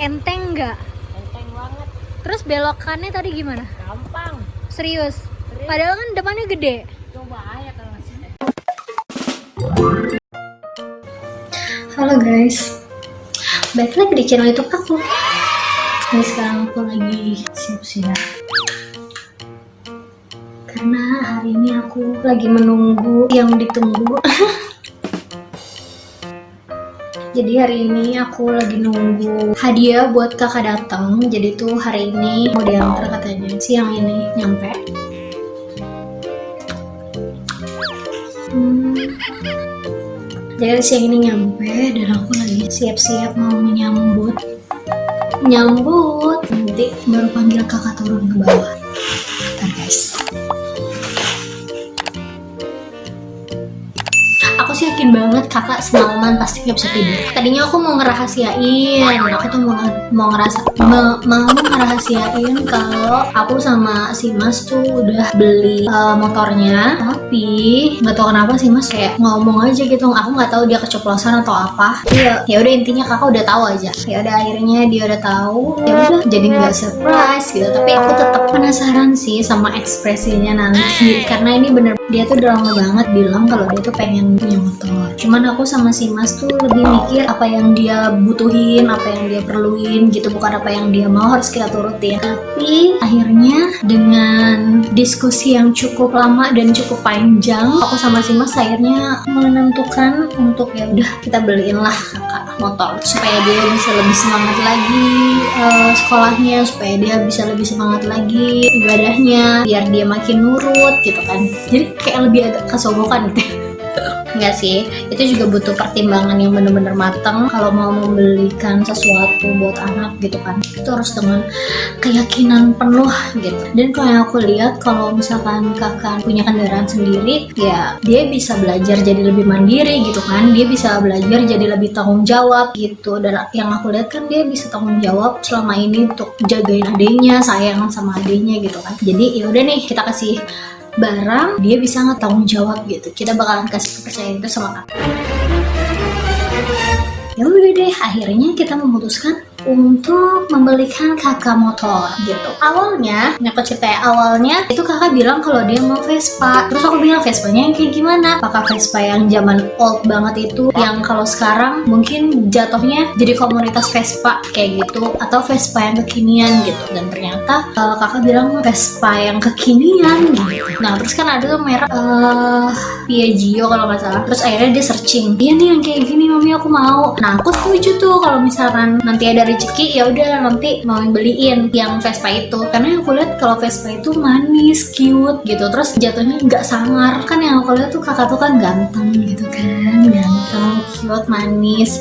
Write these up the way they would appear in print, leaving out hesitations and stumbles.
Enteng nggak? Enteng banget. Terus belokannya tadi gimana? Gampang. Serius? Padahal kan depannya gede. Coba aja kalau masih. Halo guys, balik lagi di channel YouTube aku. Jadi sekarang aku lagi siap-siap karena hari ini aku lagi menunggu yang ditunggu. Jadi hari ini aku lagi nunggu hadiah buat kakak datang. Jadi tuh hari ini mau diantar katanya, siang ini nyampe. Jadi siang ini nyampe dan aku lagi siap-siap mau menyambut. Nanti baru panggil kakak turun ke bawah. Bentar guys. Aku sih yakin banget kakak semalaman pasti gak bisa tidur. Tadinya aku mau ngerahasiain, aku tuh mau ngerahasiain kalau aku sama si Mas tuh udah beli motornya. Tapi nggak tahu kenapa si Mas kayak ngomong aja gitu. Aku nggak tahu dia keceplosan atau apa. Ya udah intinya kakak udah tahu aja. Ya udah akhirnya dia udah tahu. Ya udah jadi nggak surprise gitu. Tapi aku tetap penasaran sih sama ekspresinya nanti karena ini bener dia tuh udah lama banget bilang kalau dia tuh pengen punya motor. Cuman aku sama si Mas tuh lebih mikir apa yang dia butuhin, apa yang dia perluin gitu, bukan apa yang dia mau harus kita turutin. Tapi akhirnya dengan diskusi yang cukup lama dan cukup panjang, aku sama si Mas akhirnya menentukan untuk ya udah kita beliin lah kakak motor supaya dia bisa lebih semangat lagi sekolahnya, supaya dia bisa lebih semangat lagi ibadahnya, biar dia makin nurut gitu kan. Jadi kayak lebih agak kesogokan gitu. Enggak sih, itu juga butuh pertimbangan yang bener-bener matang kalau mau membelikan sesuatu buat anak gitu kan. Itu harus dengan keyakinan penuh gitu. Dan kalau yang aku lihat kalau misalkan kakak punya kendaraan sendiri, ya dia bisa belajar jadi lebih mandiri gitu kan. Dia bisa belajar jadi lebih tanggung jawab gitu. Dan yang aku lihat kan dia bisa tanggung jawab selama ini untuk jagain adiknya, sayang sama adiknya gitu kan. Jadi ya udah nih kita kasih barang, dia bisa ngetanggung jawab gitu. Kita bakalan kasih kepercayaan itu sama kakak. Ya udah deh, akhirnya kita memutuskan untuk membelikan kakak motor gitu. Awalnya, aku ceritain awalnya itu kakak bilang kalau dia mau Vespa. Terus aku bilang Vespanya yang kayak gimana? Apakah Vespa yang zaman old banget itu, yang kalau sekarang mungkin jatuhnya jadi komunitas Vespa kayak gitu, atau Vespa yang kekinian gitu. Dan ternyata kakak bilang Vespa yang kekinian gitu. Nah terus kan ada tuh merek Piaggio kalau nggak salah. Terus akhirnya dia searching, iya nih yang kayak gini mami aku mau. Nah aku setuju tuh kalau misalkan nanti ada rezeki ya udah nanti mau beliin yang Vespa itu, karena yang aku lihat kalau Vespa itu manis, cute gitu, terus jatuhnya nggak sangar. Kan yang aku lihat tuh kakak tuh kan ganteng gitu kan, ganteng, cute, manis,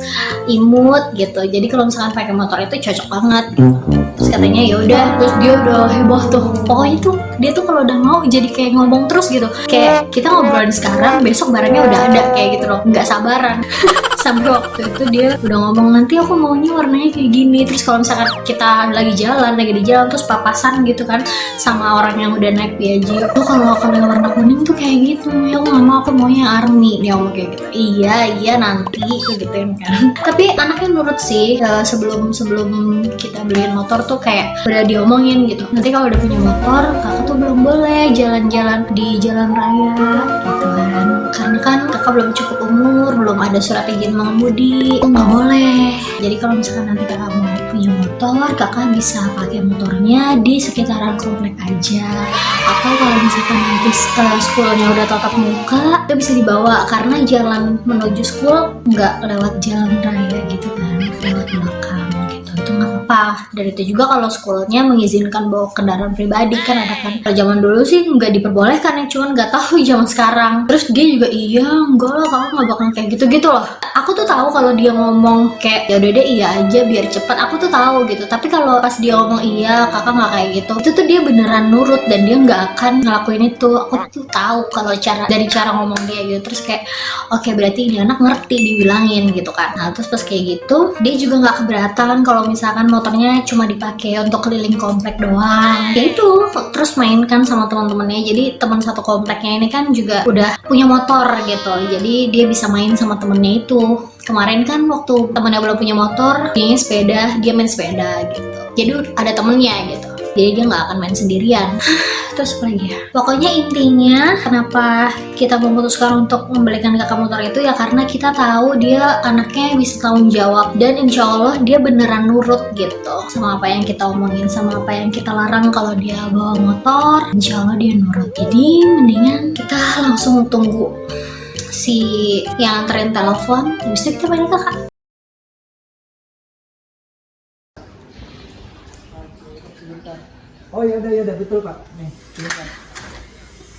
imut gitu. Jadi kalau misalkan pakai motor itu cocok banget gitu. Terus katanya ya udah, terus dia udah heboh tuh. Pokoknya tuh dia tuh kalau udah mau jadi kayak ngomong terus gitu. Kayak kita ngobrolin sekarang, besok barangnya udah ada kayak gitu loh, nggak sabaran. Sampai waktu itu dia udah ngomong nanti aku maunya warnanya kayak gini. Terus kalau misalkan kita lagi di jalan terus papasan gitu kan sama orang yang udah naik Piaggio, tuh kalau yang warna kuning tuh kayak gitu ya, aku nggak mau, aku maunya army. Dia ngomong kayak gitu. Iya nanti tuh gituin kan. Tapi anaknya nurut sih. Sebelum kita beliin motor tuh kayak udah diomongin gitu, nanti kalau udah punya motor kakak tuh belum boleh jalan-jalan di jalan raya gitu kan, karena kan kakak belum cukup umur, belum ada surat izin mengemudi, itu nggak boleh. Jadi kalau misalkan nanti kakak mau punya motor, kakak bisa pakai motornya di sekitaran komplek aja, atau kalau misalkan nanti sekolahnya udah tatap muka, itu bisa dibawa karena jalan menuju sekolah nggak lewat jalan raya gitu kan, lewat belakang gitu. Itu nggak apa-apa. Dan itu juga kalau sekolahnya mengizinkan bawa kendaraan pribadi kan ada kan. Kalau zaman dulu sih nggak diperbolehkan ya, cuman nggak tahu zaman sekarang. Terus dia juga iya enggak lah kakak nggak bakal kayak gitu loh. Aku tuh tahu kalau dia ngomong kayak ya udah deh iya aja biar cepet, aku tuh tahu gitu. Tapi kalau pas dia ngomong iya kakak nggak kayak gitu, itu tuh dia beneran nurut dan dia nggak akan ngelakuin itu. Aku tuh tahu kalau dari cara ngomong dia gitu. Terus kayak oke, berarti ini anak ngerti dibilangin gitu kan. Nah terus pas kayak gitu dia juga nggak keberatan kalau misalkan motornya cuma dipakai untuk keliling komplek doang. Ya itu, terus main kan sama teman-temannya. Jadi teman satu kompleknya ini kan juga udah punya motor gitu. Jadi dia bisa main sama temennya itu. Kemarin kan waktu temennya belum punya motor, dia main sepeda gitu. Jadi ada temennya gitu. Jadi dia nggak akan main sendirian. Terus apa lagi ya? Pokoknya intinya kenapa kita memutuskan untuk membelikan kakak motor itu ya karena kita tahu dia anaknya bisa tanggung jawab dan insya Allah dia beneran nurut gitu sama apa yang kita omongin, sama apa yang kita larang. Kalau dia bawa motor, insya Allah dia nurut. Jadi mendingan kita langsung tunggu si yang anterin telepon, habis itu kita balik kakak. Oh ya udah betul Pak. Nih, silakan.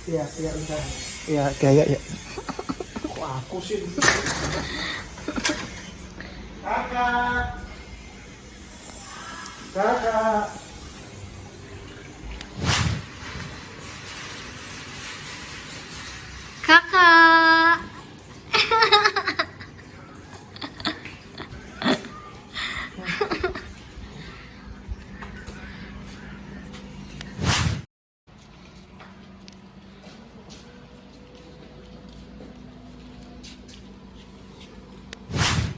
Iya, bentar. Iya, kayak ya. Kok aku sih? Kakak. Kakak.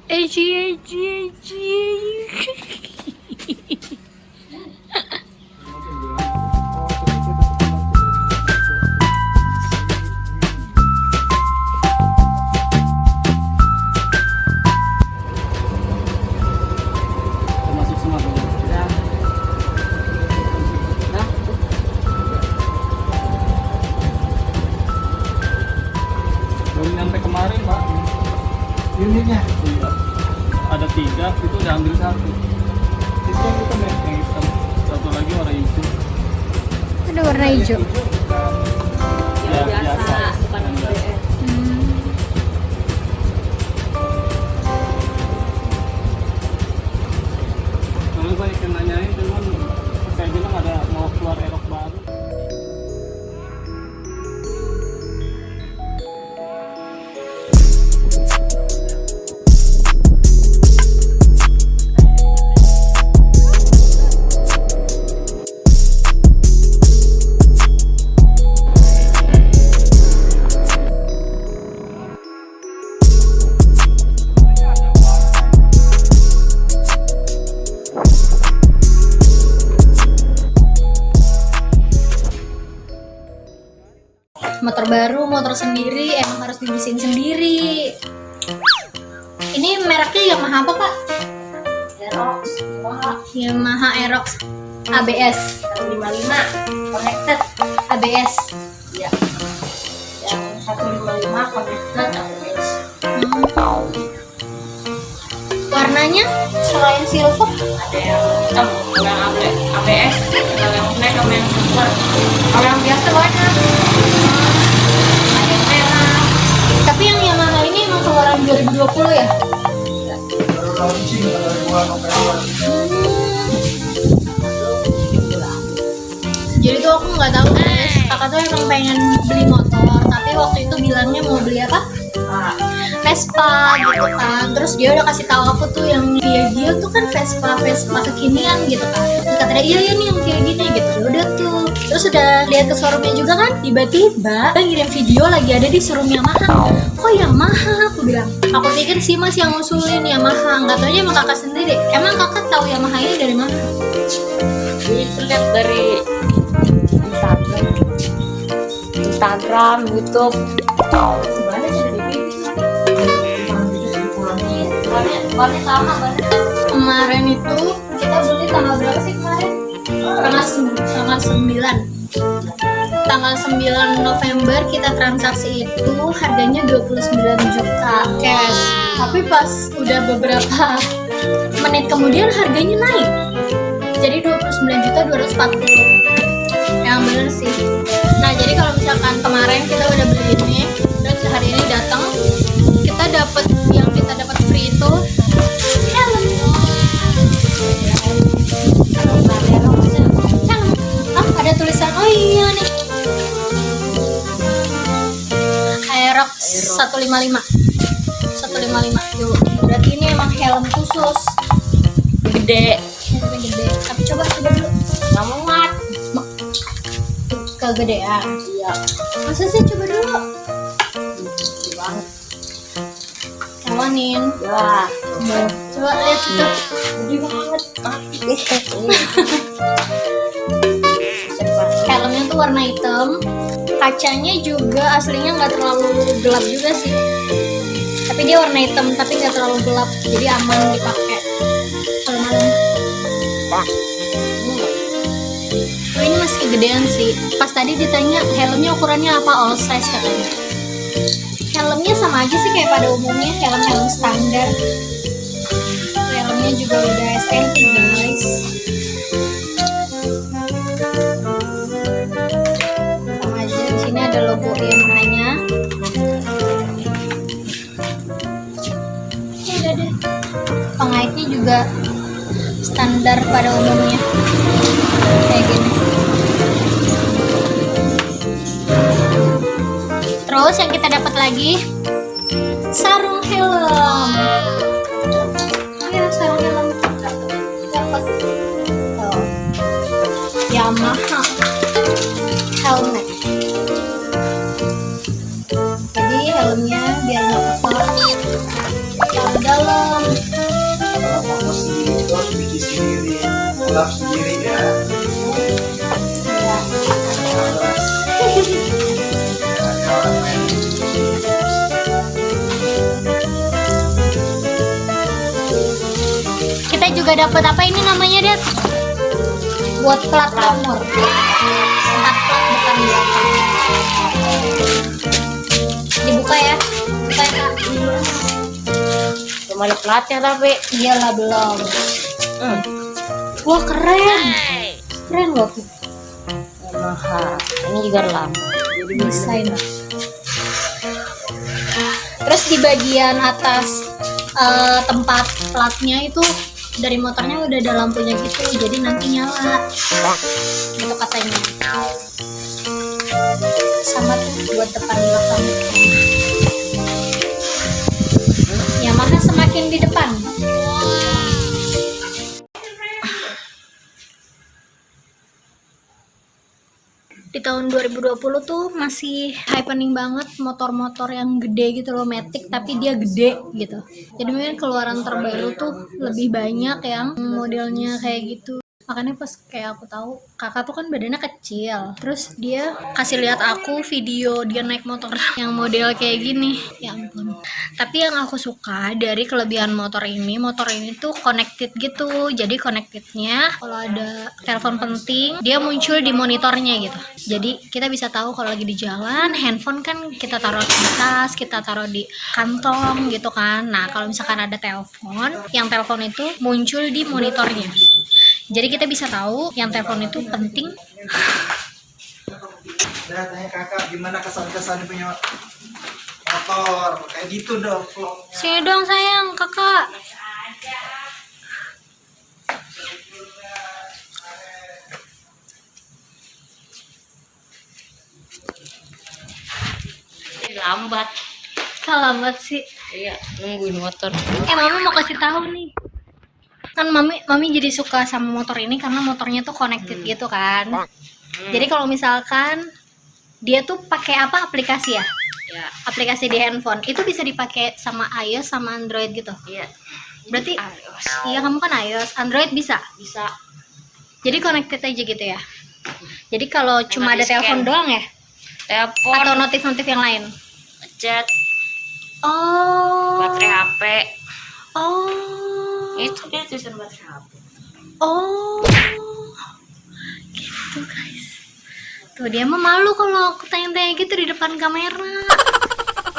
Eji. Termasuk semua dulu. Belum sampai kemarin Pak. Unitnya? Iya. Ada 3, itu udah ambil 1. Itu kita yang hitam. Satu lagi warna hijau. Ada warna hijau. Ya, biasa. bukan Yang biasa. BS. Soalnya banyak yang nanyain, cuman saya bilang ada mau keluar erok baru. Motor baru, motor sendiri, emang harus dibersihin sendiri. Ini mereknya Yamaha apa Pak? Aerox, Yamaha Aerox ABS 155 connected. ABS. Iya. Yang 155 connected ABS. Warnanya selain silver Ada yang hitam, yang ABS, ada yang black, sama yang silver. Kalau yang biasa banyak. Ada yang merah. tapi yang Yamaha ini emang keluaran 2020 ya? Baru launching pada 2 November. Jadi tuh aku nggak tahu guys, kakak tuh emang pengen beli motor, tapi waktu itu bilangnya mau beli apa? Vespa gitu kan. Terus dia udah kasih tahu aku tuh yang dia tuh kan Vespa kekinian gitu kan. Terus katanya iya nih yang kayak gini gitu. Udah tuh. Terus udah lihat ke showroomnya juga kan. Tiba-tiba dia ngirim video lagi ada di showroom Yamaha. Kok Yamaha? Aku bilang. Aku pikir sih mas yang ngusulin Yamaha. Nggak taunya emang kakak sendiri. Emang kakak tahu Yamaha ini dari mana? Itu lihat dari Instagram, YouTube. Sebenarnya sudah dipilih. Warnanya sama banget. Kemarin itu kita beli tanggal berapa sih kemarin? Tanggal 9. Tanggal 9 November kita transaksi itu harganya 29 juta cash. Tapi pas udah beberapa menit kemudian harganya naik. Jadi 29.240. Yang bener sih. Nah, jadi kalau misalkan kemarin kita udah beli ini, terus hari ini datang, kita dapat free itu helm. Ada tulisan, oh iya nih, Aerox 155. Yuk, berarti ini emang helm khusus. Gede. Tapi gede. Tapi coba dulu. Nggak muat. Kegedean. Iya. Masa sih, coba dulu. Gede banget. Kawanin. Wah. Coba lihat situ. Gede banget. Helmnya tuh warna hitam. Kacanya juga aslinya nggak terlalu gelap juga sih. Tapi dia warna hitam, tapi nggak terlalu gelap. Jadi aman dipakai kalau malam. Oh, ini masih kegedean sih. Pas tadi ditanya helmnya ukurannya apa, all size katanya. Helmnya sama aja sih kayak pada umumnya helm-helm standar. Helmnya juga udah SNI guys. Sama aja, di sini ada logo Yamaha-nya. Udah deh. Pengaitnya juga standar pada umumnya. Kayak gini. Terus yang kita dapat lagi sarung helm. Ya, sarung helm dapat. Tuh. Yamaha helmet. Jadi helmnya biar nggak kotor. Dalam. Kalau mau sendiri itu harus bikin sendiri, gelap sendiri ya. Ya. Ada orang main. Kita juga dapat apa ini namanya, Det? Buat plat nomor. 4 plat depan belakang. Dibuka ya. Buka ya, Kak. Belum ada platnya tapi. Iyalah belum. Wah, keren. Keren loh. Yamaha. Ini juga lam. Desain. Terus di bagian atas tempat platnya itu dari motornya udah ada lampunya gitu, jadi nanti nyala. Gitu katanya. Sama tuh buat depan belakang. Yamaha semakin di depan. Di tahun 2020 tuh masih happening banget motor-motor yang gede gitu loh, matic tapi dia gede gitu. Jadi mungkin keluaran terbaru tuh lebih banyak yang modelnya kayak gitu. Makanya pas kayak aku tahu kakak tuh kan badannya kecil, terus dia kasih lihat aku video dia naik motor yang model kayak gini. Ya ampun. Tapi yang aku suka dari kelebihan motor ini tuh connected gitu. Jadi connectednya kalau ada telepon penting dia muncul di monitornya gitu. Jadi kita bisa tahu kalau lagi di jalan, handphone kan kita taruh di tas, kita taruh di kantong gitu kan. Nah kalau misalkan ada telepon, yang telepon itu muncul di monitornya. Jadi kita bisa tahu yang telepon itu penting. Udah tanya kakak gimana kesan-kesan punya motor kayak gitu dong vlognya. Sini dong sayang, kakak. Lambat. Lambat sih. Iya, nungguin motor. Mami mau kasih tahu nih. Kan mami jadi suka sama motor ini karena motornya tuh connected gitu kan. Jadi kalau misalkan dia tuh pakai apa, aplikasi ya? Ya. Aplikasi di handphone itu bisa dipakai sama iOS sama Android gitu. Iya. Berarti iOS. iya, kamu kan iOS, Android bisa. Bisa. Jadi connected aja gitu ya. Jadi kalau cuma ada di-scan. telepon doang ya, Telepon, atau notif-notif yang lain. chat, Oh. baterai HP. Oh. Itu dia tulisan baterai HP. Oh. Gitu guys. Tuh dia mah malu kalau aku tanya-tanya gitu di depan kamera.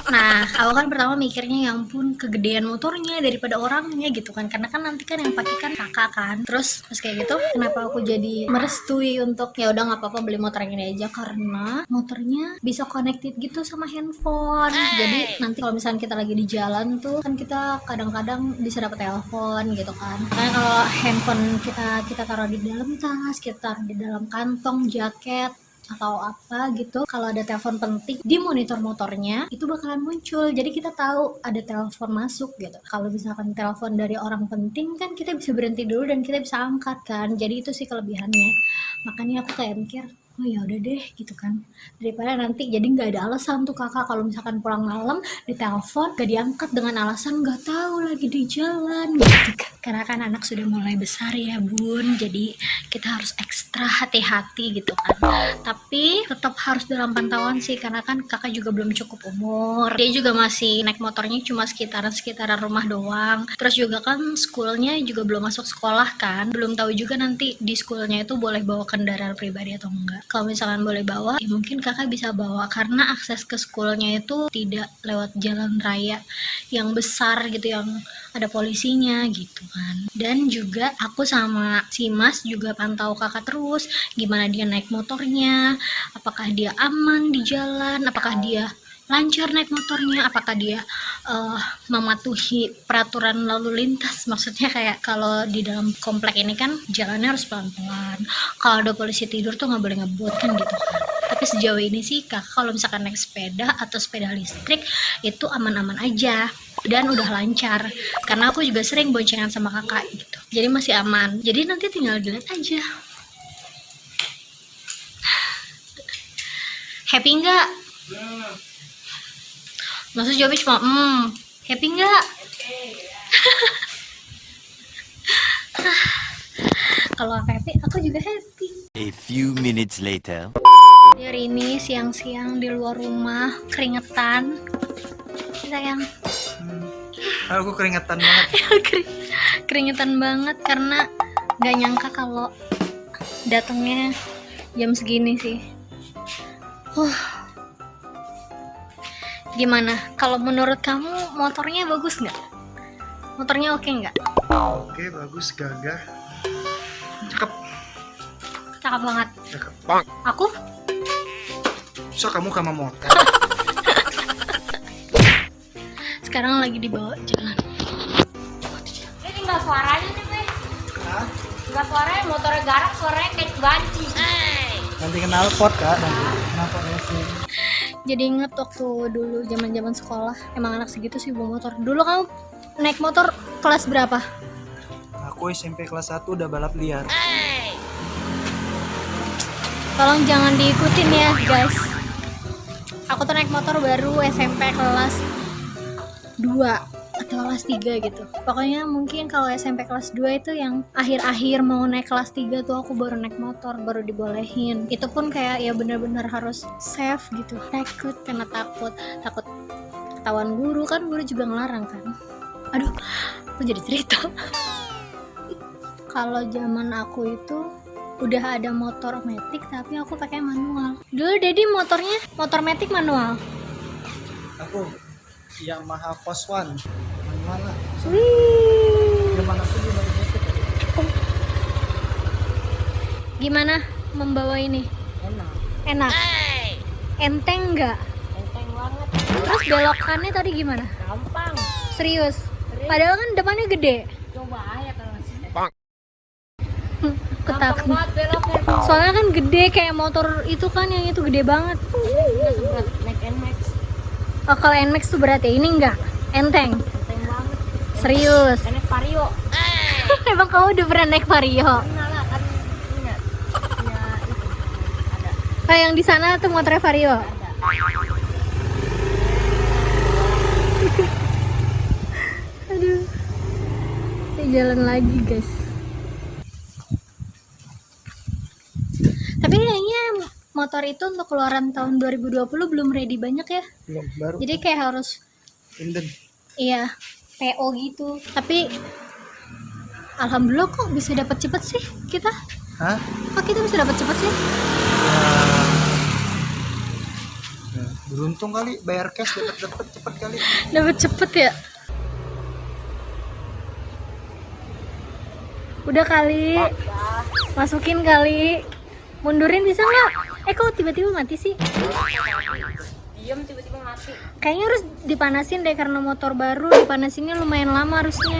Nah, aku kan pertama mikirnya, ya ampun, kegedean motornya daripada orangnya gitu kan. Karena kan nanti kan yang pakai kan kakak kan. Terus kayak gitu, kenapa aku jadi merestui untuk ya udah nggak apa-apa beli motor yang ini aja, karena motornya bisa connected gitu sama handphone. Jadi nanti kalau misalnya kita lagi di jalan tuh kan kita kadang-kadang bisa dapat telepon gitu kan. Karena kalau handphone kita taruh di dalam tas, kita taruh di dalam kantong, jaket, atau apa gitu, kalau ada telepon penting di monitor motornya itu bakalan muncul, jadi kita tahu ada telepon masuk gitu. Kalau misalkan telepon dari orang penting kan kita bisa berhenti dulu dan kita bisa angkat kan, jadi itu sih kelebihannya. Makanya aku kayak mikir, oh ya udah deh gitu kan, daripada nanti jadi nggak ada alasan tuh kakak kalau misalkan pulang malam ditelepon gak diangkat dengan alasan nggak tahu lagi di jalan gitu kan. Karena kan anak sudah mulai besar ya bun, jadi kita harus ekstra hati-hati gitu kan. Tapi tetap harus dalam pantauan sih, karena kan kakak juga belum cukup umur, dia juga masih naik motornya cuma sekitaran rumah doang. Terus juga kan schoolnya juga belum masuk sekolah kan, belum tahu juga nanti di schoolnya itu boleh bawa kendaraan pribadi atau enggak. Kalau misalkan boleh bawa ya mungkin kakak bisa bawa, karena akses ke schoolnya itu tidak lewat jalan raya yang besar gitu yang ada polisinya gitu kan. Dan juga aku sama si Mas juga pantau kakak terus gimana dia naik motornya, apakah dia aman di jalan, apakah dia lancar naik motornya, apakah dia mematuhi peraturan lalu lintas. Maksudnya kayak kalau di dalam komplek ini kan jalannya harus pelan-pelan, kalau ada polisi tidur tuh nggak boleh ngebut kan gitu kan. Tapi sejauh ini sih kakak kalau misalkan naik sepeda atau sepeda listrik itu aman-aman aja dan udah lancar, karena aku juga sering boncengan sama kakak gitu, jadi masih aman. Jadi nanti tinggal dilihat aja. Happy nggak? Maksud jawabnya cuma happy nggak? Kalau aku happy, aku juga happy. A few minutes later. Hari ini siang-siang di luar rumah keringetan sayang. Aku keringetan banget. Keringetan banget karena gak nyangka kalau datangnya jam segini sih. Gimana? Kalau menurut kamu motornya bagus nggak? Motornya oke nggak? Oke, bagus, gagah. Cakep. Cakep banget. Cakep. Aku? So kamu sama motor. Sekarang lagi dibawa jalan. Ini tinggal suaranya nih, Be. Hah? Tinggal suaranya, motornya garang, suaranya kayak banci. Nanti kenal pot kak, nanti kenal pot racing. Jadi inget waktu dulu zaman sekolah, emang anak segitu sih bawa motor. Dulu kamu naik motor kelas berapa? Aku SMP kelas 1 udah balap liar. Tolong jangan diikutin ya guys. Aku tuh naik motor baru SMP kelas 2 atau kelas 3 gitu. Pokoknya mungkin kalau SMP kelas 2 itu yang akhir-akhir mau naik kelas 3 tuh aku baru naik motor, baru dibolehin. Itu pun kayak ya benar-benar harus safe gitu. Takut karena takut ketahuan guru kan, guru juga ngelarang kan. Aduh, aku jadi cerita. Kalau zaman aku itu udah ada motor matic tapi aku pakai manual. Dulu Dedi motornya motor matic manual. Aku Yamaha Force One. Mana? Wih. Zaman aku di Malaysia. Gimana membawa ini? Enak. Enteng nggak? Enteng banget. Terus belokannya tadi gimana? Gampang. Serius? Padahal kan depannya gede. Coba aja kalau Ketak. gampang banget beloknya. Soalnya kan gede kayak motor itu kan, yang itu gede banget. Nggak seberat naik NMAX. Oh, kalau NMAX tuh berarti ini enggak? Enteng. Enteng banget. Serius. Naik Vario. Emang kamu udah pernah naik Vario? Pernah lah kan punya itu ada. Oh, yang di sana tuh motornya Vario. Aduh. Kita jalan lagi, guys. Tapi kayaknya motor itu untuk keluaran tahun 2020 belum ready banyak ya. Belum, baru. Jadi kayak harus Inden. iya, PO gitu. Tapi alhamdulillah kok bisa dapat cepet sih kita. Hah? Kok kita bisa dapat cepet sih? Ya, beruntung kali bayar cash dapat cepet kali. Dapat cepet ya. Udah kali. Masukin kali. Mundurin bisa nggak? Kok tiba-tiba mati sih? Diam tiba-tiba mati. Kayaknya harus dipanasin deh, karena motor baru dipanasinnya lumayan lama harusnya.